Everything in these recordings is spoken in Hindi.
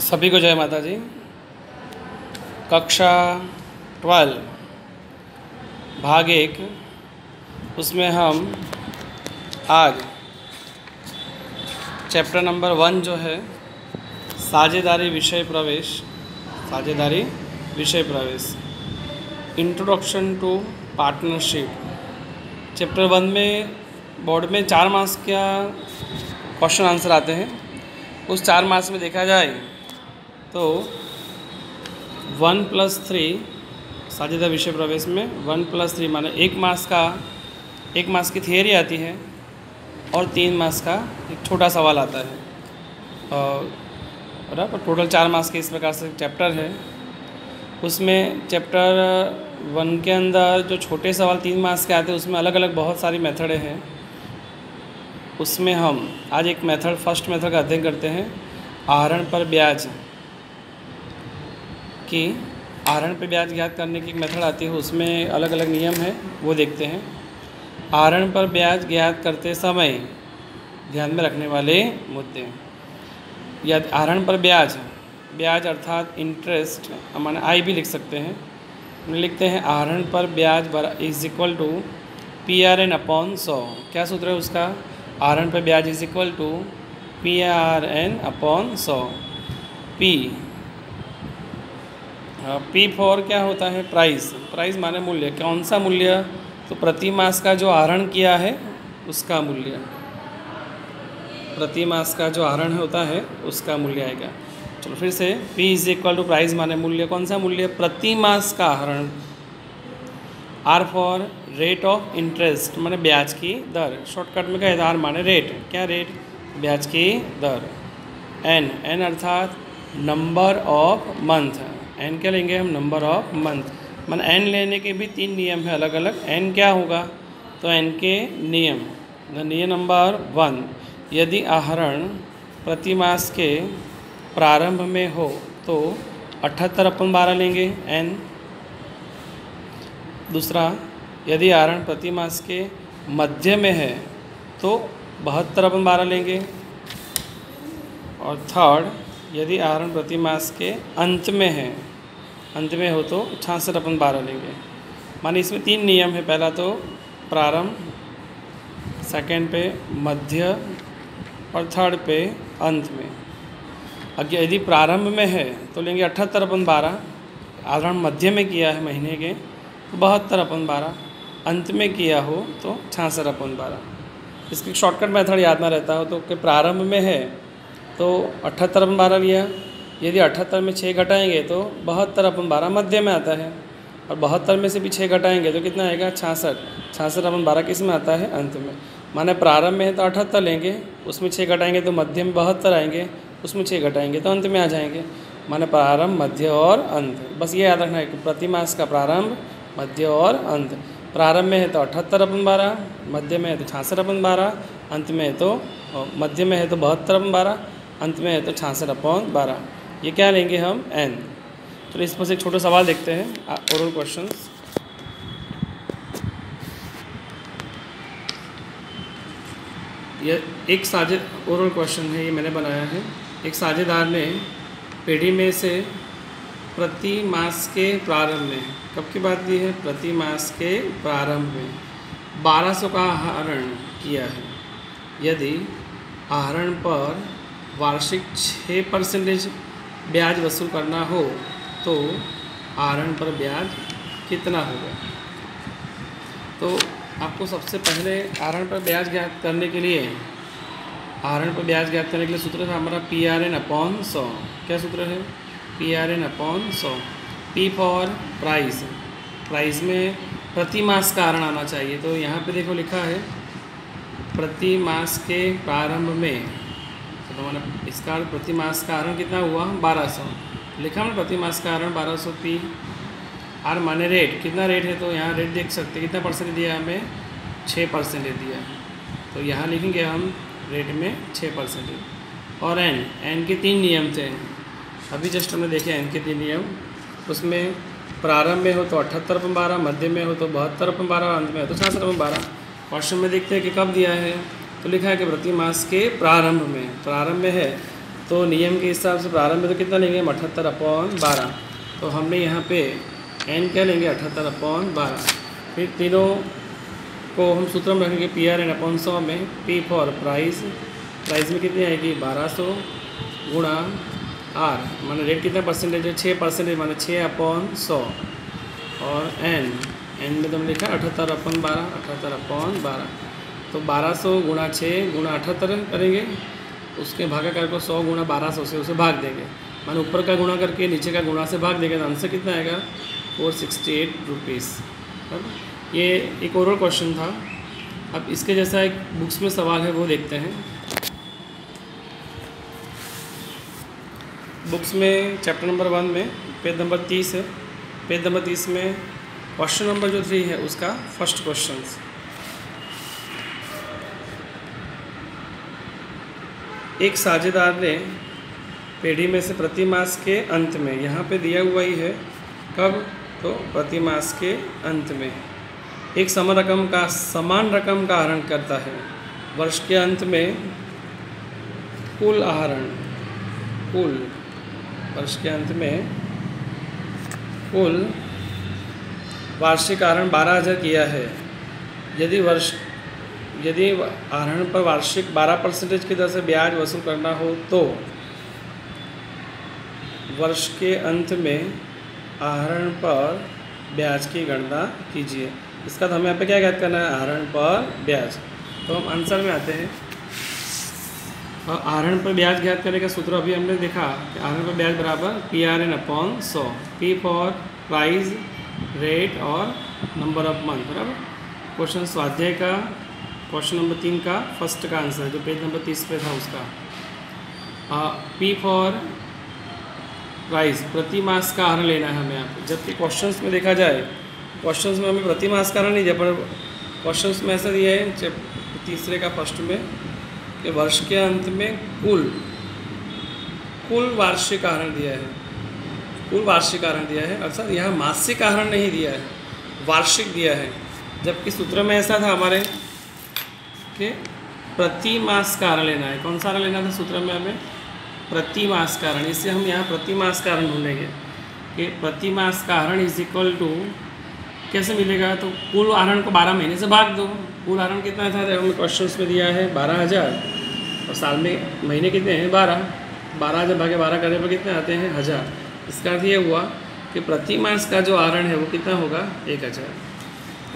सभी को जय माता जी। कक्षा 12 भाग 1 उसमें हम आज चैप्टर नंबर 1 जो है साझेदारी विषय प्रवेश इंट्रोडक्शन टू पार्टनरशिप। चैप्टर 1 में बोर्ड में 4 मार्क्स का क्वेश्चन आंसर आते हैं। उस 4 मार्क्स में देखा जाए तो 1+3 साझेदारी विषय प्रवेश में 1+3 माने 1 मार्क्स की थियरी आती है और 3 मार्क्स का एक छोटा सवाल आता है। बराबर टोटल 4 मार्क्स के इस प्रकार से चैप्टर है। उसमें चैप्टर 1 के अंदर जो छोटे सवाल 3 मार्क्स के आते हैं उसमें अलग अलग बहुत सारी मेथडें हैं। उसमें हम आज एक फर्स्ट मेथड का अध्ययन करते हैं। आहरण पर ब्याज ज्ञात करने की एक मेथड आती है, उसमें अलग अलग नियम है, वो देखते हैं। आहरण पर ब्याज ज्ञात करते समय ध्यान में रखने वाले मुद्दे या आहरण पर ब्याज अर्थात इंटरेस्ट माने आई भी लिख सकते हैं। लिखते हैं आहरण पर ब्याज = PRN/100। क्या सूत्र है उसका? आहरण पर ब्याज = PRN/100। P फॉर क्या होता है? प्राइस माने मूल्य। कौन सा मूल्य? तो प्रति मास का जो आहरण किया है उसका मूल्य, प्रति मास का जो आहरण होता है उसका मूल्य आएगा। चलो फिर से, P = प्राइस माने मूल्य। कौन सा मूल्य? प्रति मास का आहरण। R for rate of interest माने ब्याज की दर। शॉर्टकट में कहे तो R माने रेट। क्या रेट? ब्याज की दर। N अर्थात नंबर ऑफ मंथ। N क्या लेंगे हम? Number of month. माने N लेने के भी 3 नियम है अलग अलग। N क्या होगा? तो N के नियम। नियम नंबर 1, यदि आहरण प्रति मास के प्रारंभ में हो तो 78/12 लेंगे N। दूसरा, यदि आहरण प्रति मास के मध्य में है तो 72/12 लेंगे। और थर्ड, यदि आहरण प्रति मास के अंत में हो तो 66/12 लेंगे। माने इसमें 3 नियम है। पहला तो प्रारंभ, सेकंड पे मध्य और थर्ड पे अंत में। अब यदि प्रारंभ में है तो लेंगे 78/12, आहरण मध्य में किया है महीने के तो 72/12, अंत में किया हो तो 66/12। इसकी शॉर्टकट मेथड याद ना रहता हो तो कि प्रारंभ में है तो 78/12 लिया। यदि 78 में 6 घटाएंगे तो 72/12 मध्य में आता है, और 72 में से भी 6 घटाएंगे तो कितना आएगा? 66। 66/12 किस में आता है? अंत में। माने प्रारंभ में है तो 78 लेंगे, उसमें 6 घटाएंगे तो मध्य में 72 आएंगे, उसमें 6 घटाएंगे तो अंत में आ जाएंगे। माने प्रारंभ, मध्य और अंत। बस ये याद रखना है कि प्रति मास का प्रारंभ, मध्य और अंत। प्रारंभ में है तो 78/12, मध्य में है तो 66/12, अंत में है तो मध्य में है तो 72/12, अंत में है तो 66/12। ये क्या लेंगे हम? N। तो इस पर से एक छोटा सवाल देखते हैं, ओरल क्वेश्चन। ये एक ओरल क्वेश्चन है, ये मैंने बनाया है। एक साझेदार ने पेढ़ी में से प्रति मास के प्रारंभ में, कब की बात दी है? प्रति मास के प्रारंभ में 1200 का आहरण किया है। यदि आहरण पर वार्षिक 6% ब्याज वसूल करना हो तो आहरण पर ब्याज कितना होगा? तो आपको सबसे पहले आहरण पर ब्याज ज्ञात करने के लिए सूत्र था हमारा PRN/100। क्या सूत्र है? PRN/100। P फॉर प्राइस में प्रति मास का आहरण आना चाहिए। तो यहाँ पे देखो लिखा है प्रति मास के प्रारंभ में, तो मैंने इसका प्रति मास का आहरण कितना हुआ? 1200 लिखा मैंने। प्रति मास का आहरण 1200। P R माने रेट। कितना रेट है? तो यहाँ रेट देख सकते हैं, कितना परसेंट दिया हमें? 6% दिया है, तो यहाँ लिखेंगे हम रेट में 6%। और N के 3 नियम थे, अभी जस्ट हमने देखे N के 3 नियम। उसमें प्रारंभ में हो तो 78/12, मध्य में हो तो 72/12, अंत में हो तो 66/12। क्वेश्चन में देखते हैं कि कब दिया है, तो लिखा है कि प्रति मास के प्रारंभ में है तो नियम के हिसाब से प्रारंभ में तो कितना लेंगे 78/12। तो हमने यहाँ पे n क्या लेंगे 78/12। फिर तीनों को हम सूत्र में रखेंगे PRN/100 में P फॉर प्राइस में कितनी आएगी 1200 गुणा R माने रेट कितना परसेंटेज है 6% माने 6/100 और n में तो हमने लिखा 78/12 तो 1200 गुणा 6 गुणा 78 करेंगे, उसके भागाकार को 100 गुणा 1200 से उसे भाग देंगे, माने ऊपर का गुणा करके नीचे का गुणा से भाग देंगे तो आंसर कितना आएगा 468 रुपीज़। ये एक ओरल क्वेश्चन था। अब इसके जैसा एक बुक्स में सवाल है वो देखते हैं। बुक्स में चैप्टर नंबर 1 में पेज नंबर 30 है। पेज नंबर 30 में क्वेश्चन नंबर जो 3 है उसका फर्स्ट क्वेश्चन। एक साझेदार ने पेढ़ी में से प्रति मास के अंत में, यहाँ पे दिया हुआ ही है कब, तो प्रति मास के अंत में एक समान रकम का आहरण करता है। वर्ष के अंत में कुल आहरण, वर्ष के अंत में कुल वार्षिक आहरण 12,000 किया है। यदि आहरण पर वार्षिक 12% की दर से ब्याज वसूल करना हो तो वर्ष के अंत में आहरण पर ब्याज की गणना कीजिए। इसका तो हमें यहाँ पे क्या ज्ञात करना है, आहरण पर ब्याज। तो हम आंसर में आते हैं और आहरण पर ब्याज ज्ञात करने का सूत्र अभी हमने देखा कि आहरण पर ब्याज बराबर PRN/100, P for price, rate और नंबर ऑफ मंथ बराबर। क्वेश्चन स्वाध्याय का क्वेश्चन नंबर 3 का फर्स्ट का आंसर जो पेज नंबर 30 पे था उसका। P फॉर प्राइस प्रति मास का आहरण लेना है हमें यहाँ पे, जबकि क्वेश्चंस में देखा जाए क्वेश्चंस में हमें प्रति मास का आहरण नहीं दिया, पर क्वेश्चंस में ऐसा दिया है तीसरे का फर्स्ट में कि वर्ष के अंत में कुल वार्षिक आहरण दिया है, कुल वार्षिक आहरण दिया है, अर्थात यहाँ मासिक आहरण नहीं दिया है, वार्षिक दिया है। जबकि सूत्र में ऐसा था हमारे कि प्रति मास का आहरण लेना है। कौन सा आहरण लेना था सूत्र में हमें, प्रति मास का आहरण। इससे हम यहाँ प्रति मास का आहरण ढूंढेंगे कि प्रति मास का आहरण इज इक्वल टू कैसे मिलेगा, तो कुल आहरण को 12 महीने से भाग दो। कुल आहरण कितना था, हमें क्वेश्चंस में दिया है 12,000 और साल में महीने कितने हैं 12,000 भागे 12 करने पर कितने आते हैं 1000। इसका अर्थ ये हुआ कि प्रति मास का जो आहरण है वो कितना होगा 1000।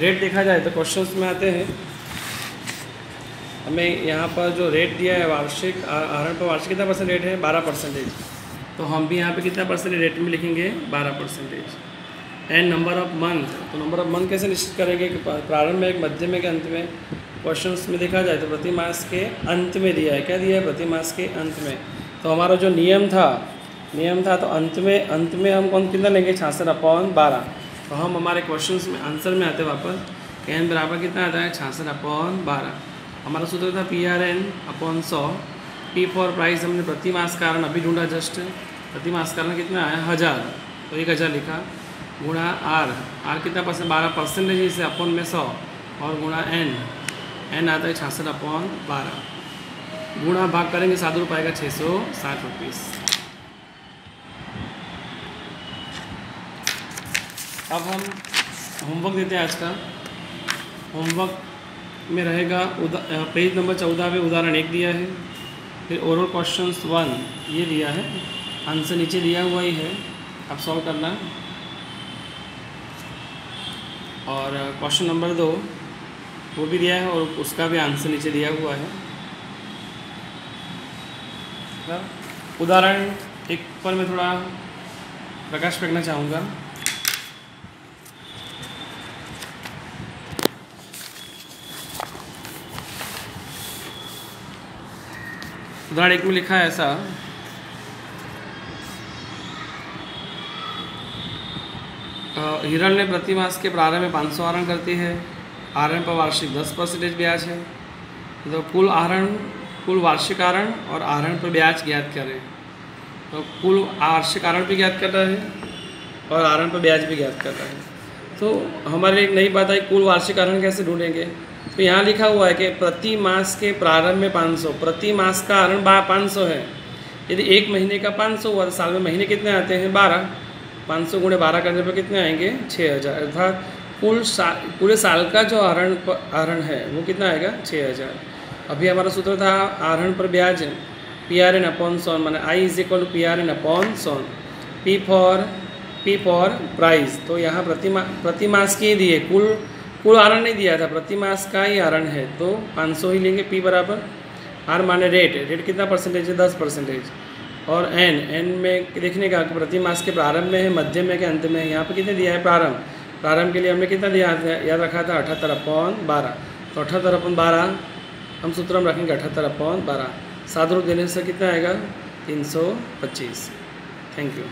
रेट देखा जाए तो क्वेश्चंस में आते हैं हमें यहाँ पर जो रेट दिया है वार्षिक आहरण पर वार्षिक कितना % रेट है 12%। तो हम भी यहाँ पे कितना % रेट में लिखेंगे 12%। एंड नंबर ऑफ मंथ, तो नंबर ऑफ मंथ कैसे निश्चित करेंगे कि प्रारंभ में, एक मध्य में, के अंत में। क्वेश्चंस में देखा जाए तो प्रति मास के अंत में दिया है, क्या दिया है प्रति मास के अंत में। तो हमारा जो नियम था तो अंत में हम कौन कितना लेंगे 66/12। तो हम हमारे क्वेश्चंस में आंसर में आते वापस n बराबर कितना आता है 66/12। हमारा सूत्र था PRN/100, P फॉर प्राइस हमने प्रति मास का आहरण अभी ढूंढा जस्ट, प्रति मास का आहरण कितना आया 1000, तो 1000 लिखा, गुणा R कितना % 12% है जिसे अपन में 100 और गुणा n आता है 66/12, गुणा भाग करेंगे 7 रुपये आएगा 660 रुपीज़। अब हम होमवर्क देते हैं आज का। होमवर्क में रहेगा पेज नंबर 14 पे उदाहरण 1 दिया है, फिर ओरल क्वेश्चंस 1 ये दिया है, आंसर नीचे दिया हुआ ही है, अब सॉल्व करना। और क्वेश्चन नंबर 2 वो भी दिया है और उसका भी आंसर नीचे दिया हुआ है। उदाहरण 1 पर मैं थोड़ा प्रकाश फेंकना चाहूँगा। उदाहरण 1 में लिखा है ऐसा, हिरण ने प्रति मास के प्रारंभ में 500 आहरण करती है, आहरण पर वार्षिक 10% ब्याज है। तो कुल वार्षिक आहरण और आहरण पर ब्याज ज्ञात करें। तो कुल वार्षिक आहरण भी ज्ञात करना है और आहरण पर ब्याज भी ज्ञात करना है। तो हमारे लिए एक नई बात आई, कुल वार्षिक आहरण कैसे ढूंढेंगे। तो यहाँ लिखा हुआ है कि प्रति मास के प्रारंभ में 500, प्रति मास का आहरण 500 है, यदि एक महीने का 500 हुआ तो साल में महीने कितने आते हैं 12। 500 गुणे 12 करने पर कितने आएंगे 6000, अर्थात पूरे साल का जो आहरण है वो कितना आएगा 6000। अभी हमारा सूत्र था आहरण पर ब्याज PRN अपॉन सोन, माने I is equal to PRN upon सोन। P फॉर प्राइस, तो यहाँ प्रति मास की ही दिए, कुल आहरण नहीं दिया था, प्रति मास का ही आहरण है तो 500 ही लेंगे। P बराबर R माने रेट कितना परसेंटेज है 10%। और N में देखने का प्रति मास के प्रारंभ में है, मध्य में के अंत में है। यहाँ पे कितने दिया है प्रारंभ के लिए हमने कितना दिया याद रखा था 78/12। तो 78/12 हम सूत्र में रखेंगे 78/12। साधारण रूप देने से कितना आएगा 325। Thank you.